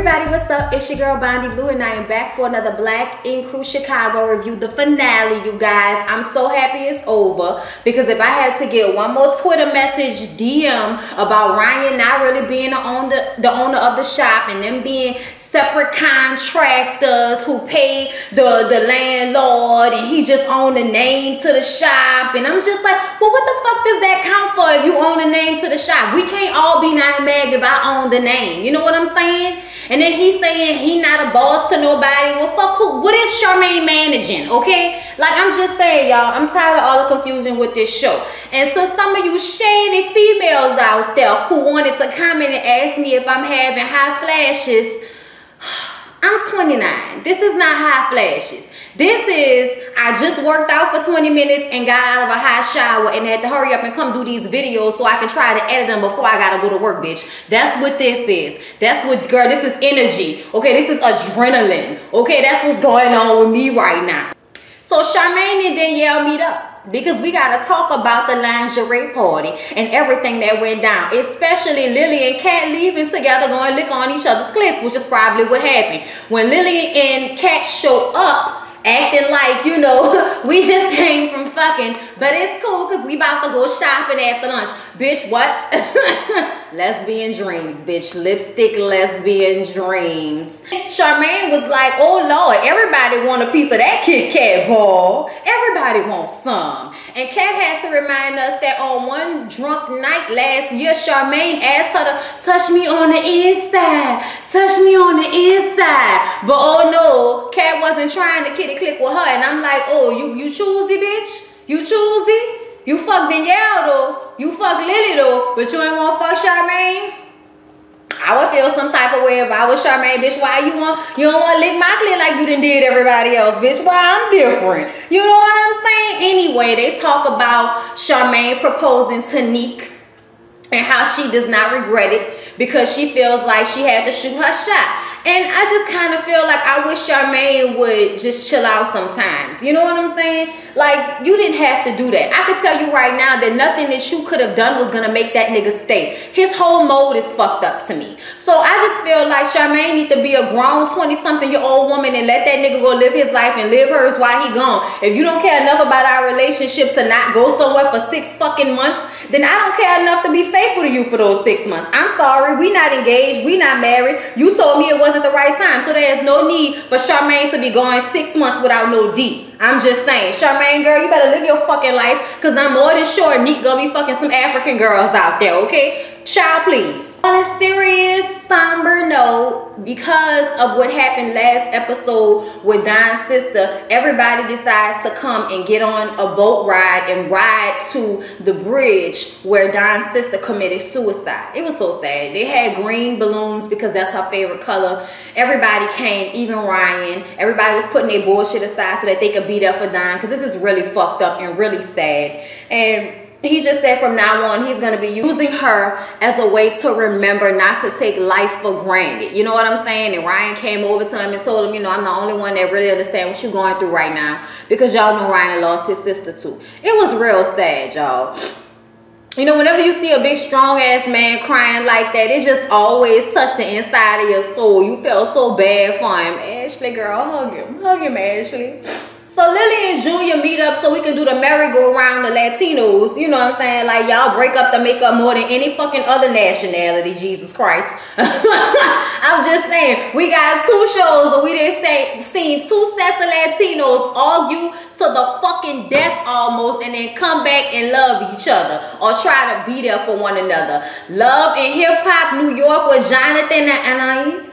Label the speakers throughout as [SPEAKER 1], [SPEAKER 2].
[SPEAKER 1] everybody, what's up? It's your girl Bondi Blue and I am back for another Black Ink Crew Chicago review, the finale, you guys. I'm so happy it's over because if I had to get one more Twitter message DM about Ryan not really being the owner of the shop and them being separate contractors who pay the landlord and he just owned the name to the shop, and I'm just like, well, what the fuck does that count for if you own the name to the shop? We can't all be not mad if I own the name, you know what I'm saying? And then he's saying he not a boss to nobody. Well, fuck who? What is Charmaine managing, okay? Like, I'm just saying, y'all, I'm tired of all the confusion with this show. And to some of you shady females out there who wanted to comment and ask me if I'm having high flashes, I'm 29. This is not high flashes. This is, I just worked out for 20 minutes and got out of a hot shower and had to hurry up and come do these videos so I can try to edit them before I gotta go to work, bitch. That's what this is. That's what, girl, this is energy. Okay, this is adrenaline. Okay, that's what's going on with me right now. So Charmaine and Danielle meet up because we gotta talk about the lingerie party and everything that went down, especially Lily and Kat leaving together going lick on each other's clits, which is probably what happened. When Lily and Kat show up acting like, you know, we just came from fucking, but it's cool because we about to go shopping after lunch. Bitch, what? Lesbian dreams, bitch. Lipstick lesbian dreams. Charmaine was like, oh Lord, everybody want a piece of that Kit Kat ball. Everybody wants some. And Kat had to remind us that on one drunk night last year, Charmaine asked her to touch me on the inside. Touch me on the inside. But oh no, Kat wasn't trying to kitty click with her. And I'm like, oh, you choosy, bitch? You choosy? You fuck Danielle though. You fuck Lily though. But you ain't want to fuck Charmaine? I would feel some type of way if I was Charmaine, bitch. Why you don't want to lick my clit like you done did everybody else, bitch? Why I'm different? You know what I'm saying? Anyway, they talk about Charmaine proposing to Nick and how she does not regret it because she feels like she had to shoot her shot. And I just kind of feel like I wish Charmaine would just chill out sometimes. You know what I'm saying? Like, you didn't have to do that. I could tell you right now that nothing that you could have done was going to make that nigga stay. His whole mode is fucked up to me. So I just feel like Charmaine need to be a grown 20-something-year-old woman and let that nigga go live his life and live hers while he gone. If you don't care enough about our relationship to not go somewhere for 6 fucking months, then I don't care enough to be faithful to you for those 6 months. I'm sorry. We not engaged. We not married. You told me it wasn't the right time. So there is no need for Charmaine to be going 6 months without no D. I'm just saying, Charmaine, girl, you better live your fucking life because I'm more than sure Nick gonna be fucking some African girls out there, okay? Child, please. On a serious, somber note, because of what happened last episode with Don's sister, everybody decides to come and get on a boat ride and ride to the bridge where Don's sister committed suicide. It was so sad. They had green balloons because that's her favorite color. Everybody came, even Ryan. Everybody was putting their bullshit aside so that they could be there for Don because this is really fucked up and really sad. And he just said from now on, he's going to be using her as a way to remember not to take life for granted. You know what I'm saying? And Ryan came over to him and told him, you know, I'm the only one that really understands what you're going through right now. Because y'all know Ryan lost his sister too. It was real sad, y'all. You know, whenever you see a big, strong-ass man crying like that, it just always touched the inside of your soul. You felt so bad for him. Ashley, girl, hug him. Hug him, Ashley. So Lily and Junior meet up so we can do the merry-go-round, the Latinos. You know what I'm saying? Like, y'all break up the makeup more than any fucking other nationality, Jesus Christ. I'm just saying, we got 2 shows and we didn't seen 2 sets of Latinos argue to the fucking death almost and then come back and love each other or try to be there for one another. Love and Hip Hop New York with Jonathan and Anais.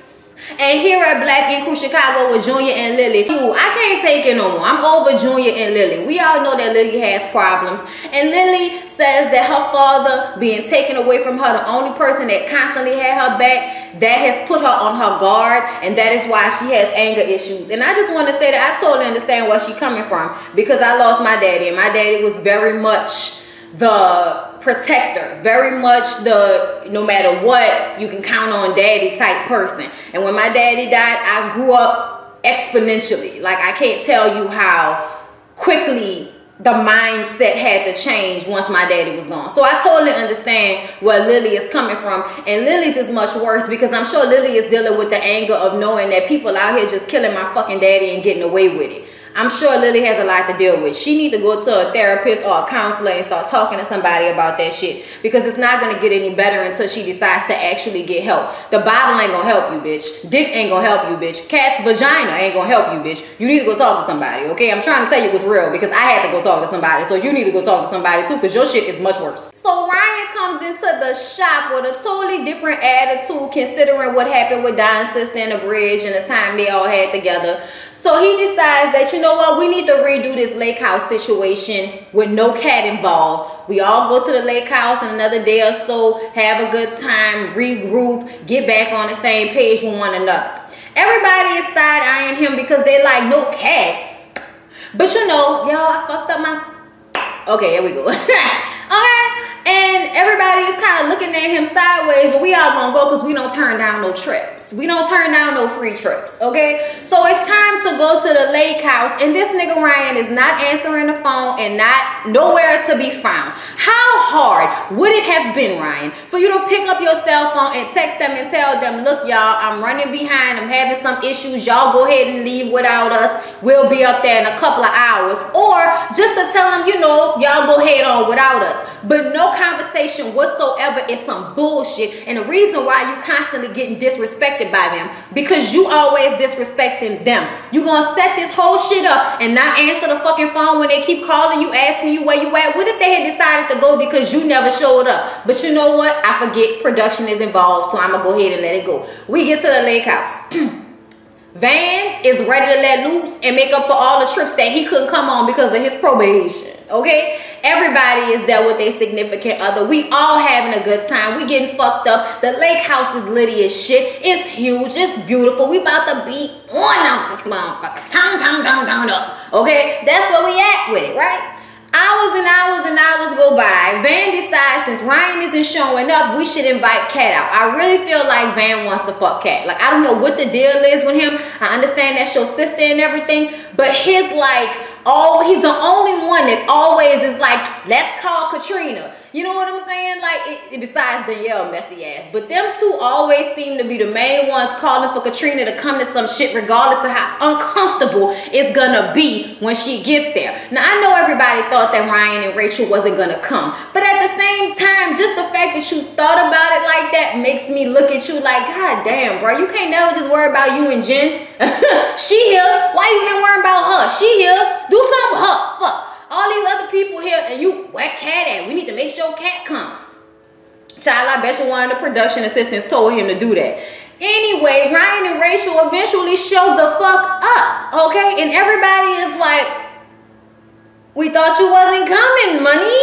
[SPEAKER 1] And here at Black Ink Crew Chicago with Junior and Lily. I can't take it no more. I'm over Junior and Lily. We all know that Lily has problems. And Lily says that her father being taken away from her, the only person that constantly had her back, that has put her on her guard. And that is why she has anger issues. And I just want to say that I totally understand where she's coming from. Because I lost my daddy. And my daddy was very much the protector, very much the no matter what you can count on daddy type person. And when my daddy died, I grew up exponentially. Like, I can't tell you how quickly the mindset had to change once my daddy was gone. So I totally understand where Lily is coming from. And Lily's is much worse because I'm sure Lily is dealing with the anger of knowing that people out here just killing my fucking daddy and getting away with it. I'm sure Lily has a lot to deal with. She need to go to a therapist or a counselor and start talking to somebody about that shit, because it's not going to get any better until she decides to actually get help. The Bible ain't going to help you, bitch. Dick ain't going to help you, bitch. Cat's vagina ain't going to help you, bitch. You need to go talk to somebody, okay? I'm trying to tell you what's real because I had to go talk to somebody, so you need to go talk to somebody too, because your shit is much worse. So Ryan comes into the shop with a totally different attitude considering what happened with Don's sister in the bridge and the time they all had together. So he decides that, you know what, we need to redo this lake house situation with no cat involved. We all go to the lake house in another day or so, have a good time, regroup, get back on the same page with one another. Everybody is side-eyeing him because they like, no cat. But you know, y'all, I fucked up my... Okay, here we go. Okay. And everybody is kind of looking at him sideways, but we all gonna go because we don't turn down no trips. We don't turn down no free trips, okay? So it's time to go to the lake house, and this nigga Ryan is not answering the phone and nowhere to be found. How hard would it have been, Ryan, for you to pick up your cell phone and text them and tell them, look, y'all, I'm running behind, I'm having some issues, y'all go ahead and leave without us, we'll be up there in a couple of hours, or just to tell them, you know, y'all go ahead on without us. But no conversation whatsoever is some bullshit. And the reason why you constantly getting disrespected by them, because you always disrespecting them. You gonna set this whole shit up and not answer the fucking phone when they keep calling you, asking you where you at. What if they had decided to go because you never showed up? But you know what? I forget production is involved, so I'm gonna go ahead and let it go. We get to the lake house. Van is ready to let loose and make up for all the trips that he couldn't come on because of his probation, okay? Everybody is there with their significant other. We all having a good time. We getting fucked up. The lake house is litty as shit. It's huge. It's beautiful. We about to be on out this motherfucker. Turn up, okay? That's where we at with it, right? Hours and hours and hours go by. Van decides since Ryan isn't showing up, we should invite Cat out. I really feel like Van wants to fuck Cat. Like, I don't know what the deal is with him. I understand that's your sister and everything, but his like, oh, he's the only one that always is like, let's call Katrina. You know what I'm saying? Like, besides Danielle messy ass. But them two always seem to be the main ones calling for Katrina to come to some shit regardless of how uncomfortable it's gonna be when she gets there. Now, I know everybody thought that Ryan and Rachel wasn't gonna come. But at the same time, just the fact that you thought about it like that makes me look at you like, God damn, bro, you can't never just worry about you and Jen. She here. Why you can't worry about her? She here. Do something with her. Fuck. All these other people here, and you, where Cat at? We need to make sure Cat come. Child, I bet you one of the production assistants told him to do that. Anyway, Ryan and Rachel eventually show the fuck up, okay? And everybody is like, we thought you wasn't coming, money.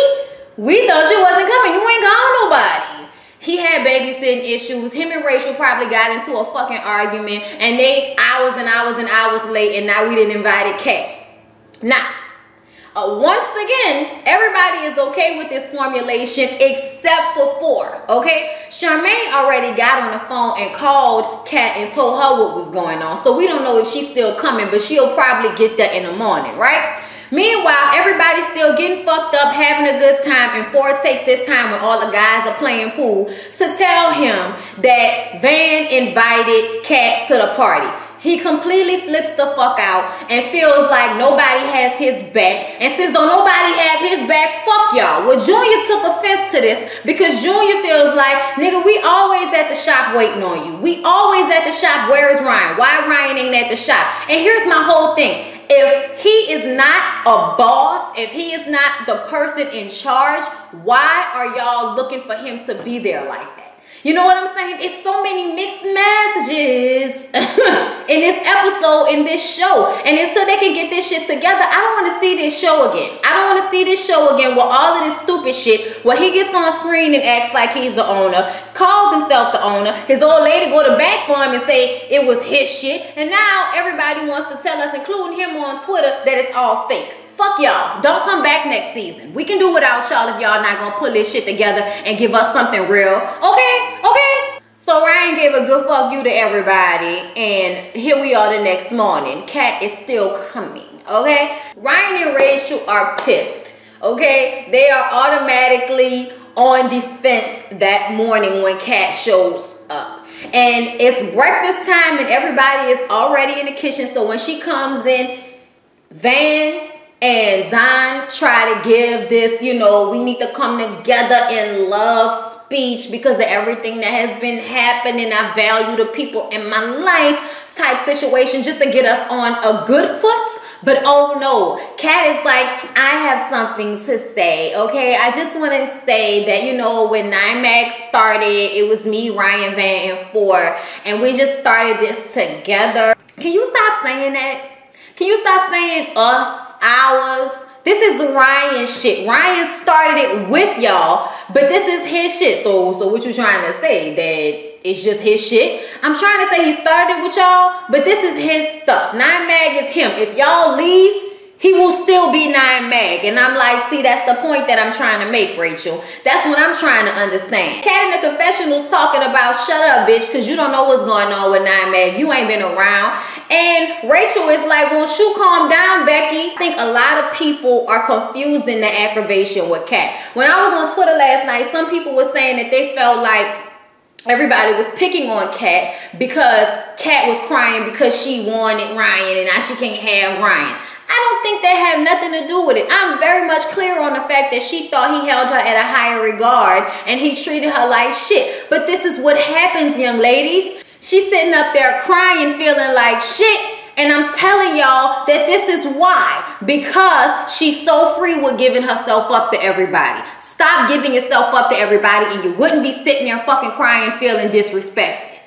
[SPEAKER 1] We thought you wasn't coming. You ain't got nobody. He had babysitting issues. Him and Rachel probably got into a fucking argument, and they hours and hours and hours late, and now we didn't invite Cat. Now, once again, everybody is okay with this formulation except for 4, okay? Charmaine already got on the phone and called Kat and told her what was going on. So we don't know if she's still coming, but she'll probably get there in the morning, right? Meanwhile, everybody's still getting fucked up, having a good time, and Ford takes this time when all the guys are playing pool to tell him that Van invited Kat to the party. He completely flips the fuck out and feels like nobody has his back. And since don't nobody have his back, fuck y'all. Well, Junior took offense to this because Junior feels like, nigga, we always at the shop waiting on you. We always at the shop. Where is Ryan? Why Ryan ain't at the shop? And here's my whole thing. If he is not a boss, if he is not the person in charge, why are y'all looking for him to be there like that? You know what I'm saying? It's so many mixed messages in this episode, in this show. And until they can get this shit together, I don't want to see this show again. I don't want to see this show again with all of this stupid shit where he gets on screen and acts like he's the owner, calls himself the owner, his old lady go to bat for him and say it was his shit. And now everybody wants to tell us, including him on Twitter, that it's all fake. Fuck y'all. Don't come back next season. We can do without y'all if y'all not gonna pull this shit together and give us something real. Okay? Okay? So Ryan gave a good fuck you to everybody, and here we are the next morning. Cat is still coming, okay? Ryan and Rachel are pissed, okay? They are automatically on defense that morning when Cat shows up. And it's breakfast time and everybody is already in the kitchen. So when she comes in, Van and Zon try to give this, you know, we need to come together in love speech because of everything that has been happening. I value the people in my life type situation just to get us on a good foot. But oh no, Cat is like, I have something to say, okay? I just want to say that, you know, when NYMAG started, it was me, Ryan, Van, and Four, and we just started this together. Can you stop saying that? Can you stop saying us, ours? This is Ryan's shit. Ryan started it with y'all, but this is his shit. So what you trying to say? That it's just his shit? I'm trying to say he started with y'all, but this is his stuff. NYMAG is him. If y'all leave, he will still be NYMAG. And I'm like, see, that's the point that I'm trying to make, Rachel. That's what I'm trying to understand. Cat in the confessionals talking about, shut up, bitch, because you don't know what's going on with NYMAG. You ain't been around. And Rachel is like, won't you calm down, Becky? I think a lot of people are confusing the aggravation with Cat. When I was on Twitter last night, some people were saying that they felt like everybody was picking on Cat because Cat was crying because she wanted Ryan and now she can't have Ryan. I don't think that had nothing to do with it. I'm very much clear on the fact that she thought he held her at a higher regard and he treated her like shit. But this is what happens, young ladies. She's sitting up there crying, feeling like shit. And I'm telling y'all that this is why. Because she's so free with giving herself up to everybody. Stop giving yourself up to everybody and you wouldn't be sitting there fucking crying, feeling disrespected.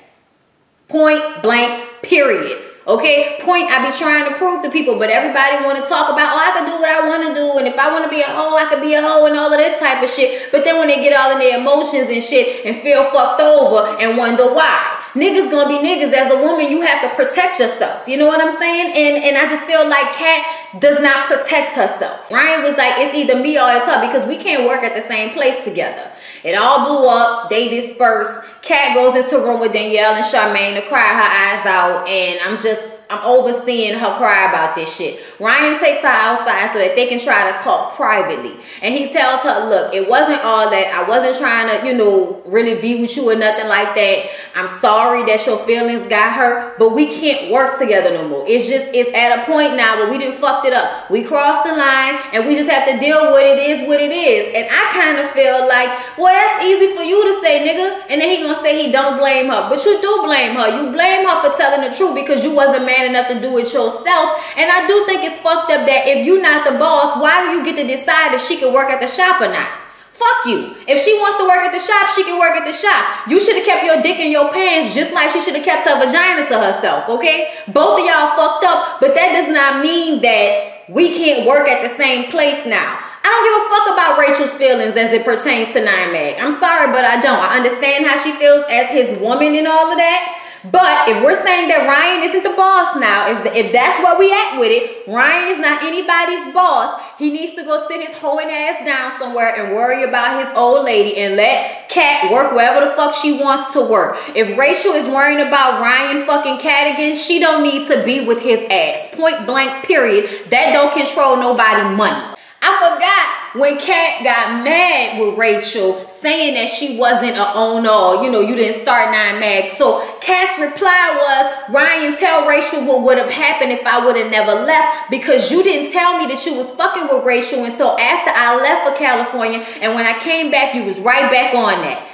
[SPEAKER 1] Point blank, period. Okay, point I be trying to prove to people, but everybody want to talk about, oh, I can do what I want to do, and if I want to be a hoe, I can be a hoe, and all of this type of shit. But then when they get all in their emotions and shit and feel fucked over and wonder why. Niggas gonna be niggas. As a woman, you have to protect yourself. You know what I'm saying? And I just feel like Cat does not protect herself. Ryan was like, it's either me or it's her because we can't work at the same place together. It all blew up. They dispersed. Cat goes into a room with Danielle and Charmaine to cry her eyes out, and I'm overseeing her cry about this shit. Ryan takes her outside so that they can try to talk privately. And he tells her, look, it wasn't all that. I wasn't trying to, you know, really be with you or nothing like that. I'm sorry that your feelings got hurt, but we can't work together no more. It's at a point now where we done fucked it up. We crossed the line and we just have to deal with it is what it is. And I kind of feel like, well, that's easy for you to say, nigga. And then he gonna say he don't blame her. But you do blame her. You blame her for telling the truth because you wasn't man enough to do it yourself. And I do think it's fucked up that if you're not the boss, why do you get to decide if she can work at the shop or not? Fuck you. If she wants to work at the shop, she can work at the shop. You should have kept your dick in your pants just like she should have kept her vagina to herself, okay? Both of y'all fucked up, but that does not mean that we can't work at the same place now. I don't give a fuck about Rachel's feelings as it pertains to NYMAG. I'm sorry, but I don't. I understand how she feels as his woman and all of that. But if we're saying that Ryan isn't the boss now, if that's where we at with it, Ryan is not anybody's boss. He needs to go sit his hoeing ass down somewhere and worry about his old lady and let Cat work wherever the fuck she wants to work. If Rachel is worrying about Ryan fucking Cat again, she don't need to be with his ass. Point blank, period. That don't control nobody money. I forgot when Cat got mad with Rachel saying that she wasn't a owner, you know, you didn't start NYMAG. So Cat's reply was, Ryan, tell Rachel what would have happened if I would have never left because you didn't tell me that you was fucking with Rachel until after I left for California, and when I came back, you was right back on that.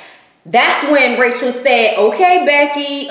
[SPEAKER 1] That's when Rachel said, okay, Becky,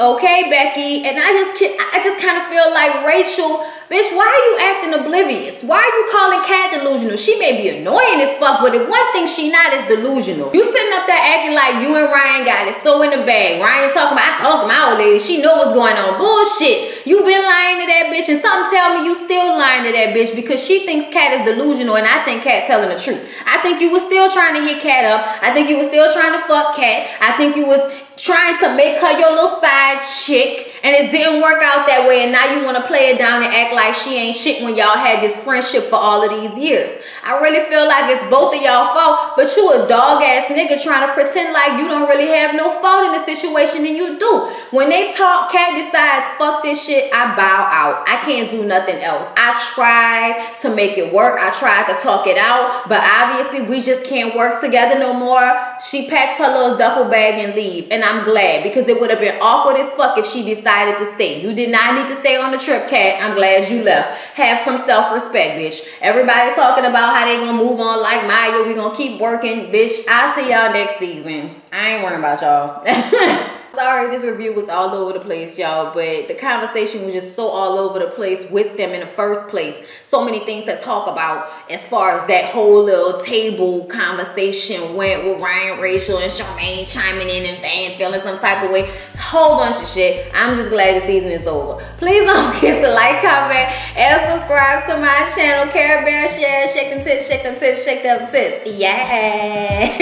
[SPEAKER 1] and I just kind of feel like Rachel, bitch, why are you acting oblivious? Why are you calling Cat delusional? She may be annoying as fuck, but the one thing she not is delusional. You sitting up there acting like you and Ryan got it so in the bag. Ryan talking about, I talked to my old lady, she know what's going on. Bullshit. You been lying to that bitch, and something tell me you still lying to that bitch because she thinks Cat is delusional, and I think Cat telling the truth. I think you was still trying to hit Cat up. I think you was still trying to fuck Cat. I think you was trying to make her your little side chick, and it didn't work out that way, and now you want to play it down and act like she ain't shit when y'all had this friendship for all of these years. I really feel like it's both of y'all fault, but you a dog ass nigga trying to pretend like you don't really have no fault in the situation, and you do. When they talk, Cat decides, fuck this shit, I bow out. I can't do nothing else. I tried to make it work. I tried to talk it out, but obviously we just can't work together no more. She packs her little duffel bag and leave, and I'm glad, because it would have been awkward as fuck if she decided to stay. You did not need to stay on the trip, Cat. I'm glad you left. Have some self-respect, bitch. Everybody talking about how they gonna move on like Maya. We gonna keep working, bitch. I'll see y'all next season. I ain't worrying about y'all. Sorry, this review was all over the place, y'all, but the conversation was just so all over the place with them in the first place. So many things to talk about as far as that whole little table conversation went with Ryan, Rachel, and Charmaine chiming in and Van feeling some type of way. Whole bunch of shit. I'm just glad the season is over. Please don't forget to like, comment, and subscribe to my channel. Care Bear, share, shake them tits, shake them tits, shake them tits. Yeah.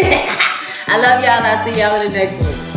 [SPEAKER 1] I love y'all. I'll see y'all in the next one.